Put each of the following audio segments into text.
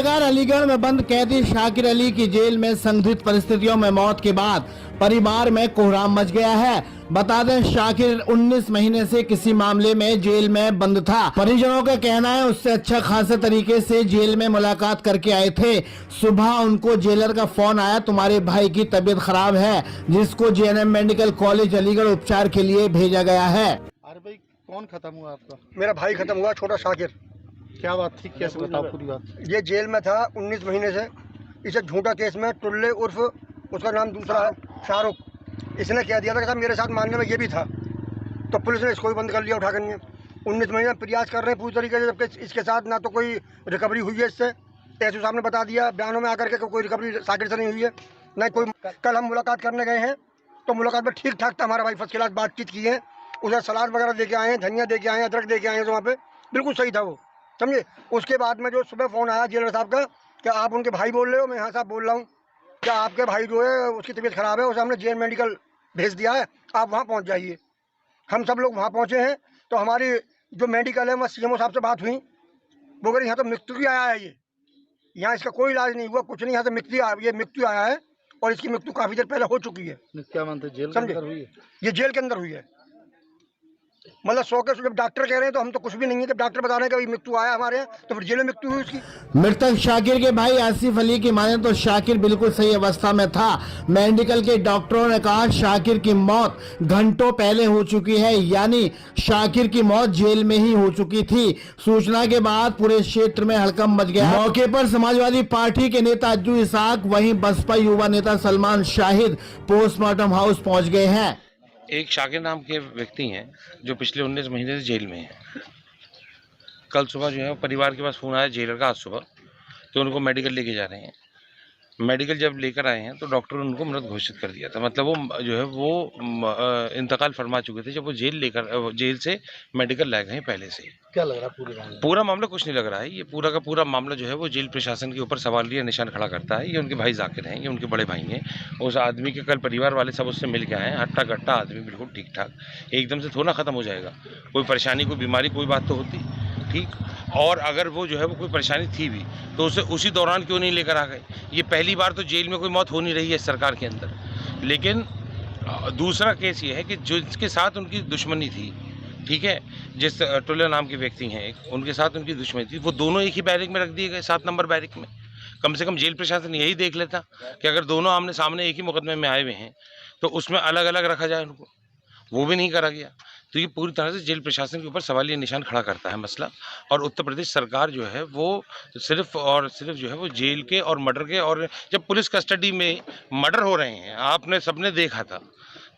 कारागार अलीगढ़ में बंद कैदी शाकिर अली की जेल में संदिग्ध परिस्थितियों में मौत के बाद परिवार में कोहराम मच गया है। बता दें, शाकिर 19 महीने से किसी मामले में जेल में बंद था। परिजनों का कहना है उससे अच्छा खासे तरीके से जेल में मुलाकात करके आए थे। सुबह उनको जेलर का फोन आया, तुम्हारे भाई की तबीयत खराब है, जिसको जेएनएम मेडिकल कॉलेज अलीगढ़ उपचार के लिए भेजा गया है। अरे भाई, कौन खत्म हुआ आपका? मेरा भाई खत्म हुआ, छोटा शाकिर। क्या बात थी, कैसे बताओ पूरी बात? ये जेल में था 19 महीने से। इसे झूठा केस में टुल्ले उर्फ उसका नाम दूसरा है शाहरुख, इसने कह दिया था कि साहब मेरे साथ मानने में ये भी था, तो पुलिस ने इसको भी बंद कर लिया उठा कर। 19 महीने प्रयास कर रहे हैं पूरी तरीके से, जबकि इसके साथ ना तो कोई रिकवरी हुई है। इससे एसओ साहब ने बता दिया बयानों में आकर के कोई रिकवरी शाकिर से नहीं हुई है, ना कोई। कल हम मुलाकात करने गए हैं तो मुलाकात में ठीक ठाक था हमारा भाई, फर्स्ट क्लास बातचीत की है। उधर सलाद वगैरह दे के आए हैं, धनिया दे के आए हैं, अदरक दे के आए हैं, तो वहाँ पे बिल्कुल सही था वो, समझे। उसके बाद में जो सुबह फ़ोन आया जेलर साहब का, क्या आप उनके भाई बोल रहे हो? मैं हाँ साहब बोल रहा हूँ। क्या आपके भाई जो है उसकी तबीयत ख़राब है, उसे हमने जेएनएम मेडिकल भेज दिया है, आप वहाँ पहुँच जाइए। हम सब लोग वहाँ पहुँचे हैं तो हमारी जो मेडिकल है वहाँ सीएमओ साहब से बात हुई। वो कह यहाँ तो मृत्यु ही आया है, ये यहाँ इसका कोई इलाज नहीं हुआ, कुछ नहीं, यहाँ से मृत्यु आया है और इसकी मृत्यु काफ़ी देर पहले हो चुकी है। क्या मानते, जेल के अंदर हुई है? ये जेल के अंदर हुई है। मतलब 100 के जब डॉक्टर कह रहे हैं तो हम तो कुछ भी नहीं है। जब डॉक्टर बता रहे हैं कि मृत्यु आया हमारे यहाँ, तो फिर जेल में मृत्यु हुई उसकी। मृतक शाकिर के भाई आसिफ अली की माने तो शाकिर बिल्कुल सही अवस्था में था। मेडिकल के डॉक्टरों ने कहा शाकिर की मौत घंटों पहले हो चुकी है, यानी शाकिर की मौत जेल में ही हो चुकी थी। सूचना के बाद पूरे क्षेत्र में हड़कंप मच गया। मौके पर समाजवादी पार्टी के नेता अज्जू इसाक, वहीं बसपा युवा नेता सलमान शाहिद पोस्टमार्टम हाउस पहुंच गए हैं। एक शाकिर नाम के व्यक्ति हैं जो पिछले 19 महीने से जेल में हैं। कल सुबह जो है परिवार के पास फ़ोन आया जेलर का, आज सुबह, तो उनको मेडिकल लेके जा रहे हैं। मेडिकल जब लेकर आए हैं तो डॉक्टर ने उनको मृत घोषित कर दिया था। मतलब वो जो है वो इंतकाल फरमा चुके थे जब वो जेल से मेडिकल लाए गए पहले से। क्या लग रहा है पूरा मामला? कुछ नहीं लग रहा है। ये पूरा का पूरा मामला जो है वो जेल प्रशासन के ऊपर सवालिया निशान खड़ा करता है। ये उनके भाई जाकिर हैं, ये उनके बड़े भाई हैं। उस आदमी के कल परिवार वाले सब उससे मिल के आए हैं। हट्टा कट्टा आदमी, बिल्कुल ठीक ठाक, एकदम से थोड़ा ख़त्म हो जाएगा। कोई परेशानी, कोई बीमारी, कोई बात तो होती, ठीक। और अगर वो जो है वो कोई परेशानी थी भी तो उसे उसी दौरान क्यों नहीं लेकर आ गए? ये पहली बार तो जेल में कोई मौत हो नहीं रही है इस सरकार के अंदर। लेकिन दूसरा केस ये है कि जो जिसके साथ उनकी दुश्मनी थी, ठीक है, जिस टुल्ले नाम के व्यक्ति हैं एक, उनके साथ उनकी दुश्मनी थी, वो दोनों एक ही बैरिक में रख दिए गए, 7 नंबर बैरिक में। कम से कम जेल प्रशासन यही देख लेता कि अगर दोनों आमने सामने एक ही मुकदमे में आए हुए हैं तो उसमें अलग अलग रखा जाए उनको। वो भी नहीं करा गया। तो ये पूरी तरह से जेल प्रशासन के ऊपर सवालिया निशान खड़ा करता है मसला। और उत्तर प्रदेश सरकार जो है वो सिर्फ और सिर्फ जो है वो जेल के और मर्डर के, और जब पुलिस कस्टडी में मर्डर हो रहे हैं, आपने सबने देखा था,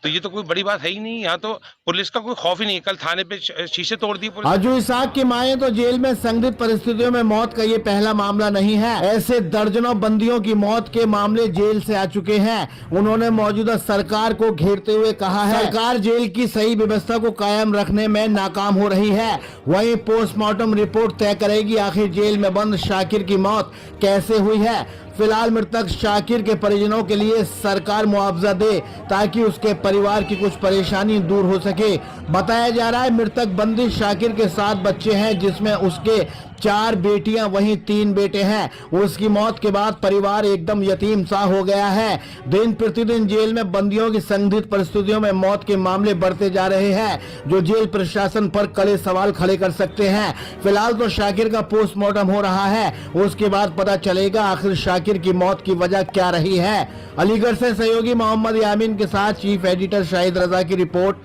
तो ये तो कोई बड़ी बात है ही नहीं। यहाँ तो पुलिस का कोई खौफ ही नहीं। कल थाने पे शीशे तोड़ दिए पुलिस। अज्जू इसाक की माने तो जेल में संदिग्ध परिस्थितियों में मौत का ये पहला मामला नहीं है। ऐसे दर्जनों बंदियों की मौत के मामले जेल से आ चुके हैं। उन्होंने मौजूदा सरकार को घेरते हुए कहा है सरकार जेल की सही व्यवस्था को कायम रखने में नाकाम हो रही है। वहीं पोस्टमार्टम रिपोर्ट तय करेगी आखिर जेल में बंद शाकिर की मौत कैसे हुई है। फिलहाल मृतक शाकिर के परिजनों के लिए सरकार मुआवजा दे ताकि उसके परिवार की कुछ परेशानी दूर हो सके। बताया जा रहा है मृतक बंदी शाकिर के 7 बच्चे हैं, जिसमें उसके 4 बेटियां वहीं 3 बेटे हैं। उसकी मौत के बाद परिवार एकदम यतीम सा हो गया है। दिन प्रतिदिन जेल में बंदियों की संदिग्ध परिस्थितियों में मौत के मामले बढ़ते जा रहे हैं, जो जेल प्रशासन पर कड़े सवाल खड़े कर सकते हैं। फिलहाल तो शाकिर का पोस्टमार्टम हो रहा है, उसके बाद पता चलेगा आखिर शाकिर की मौत की वजह क्या रही है। अलीगढ़ से सहयोगी मोहम्मद यामीन के साथ चीफ एडिटर शाहिद रजा की रिपोर्ट।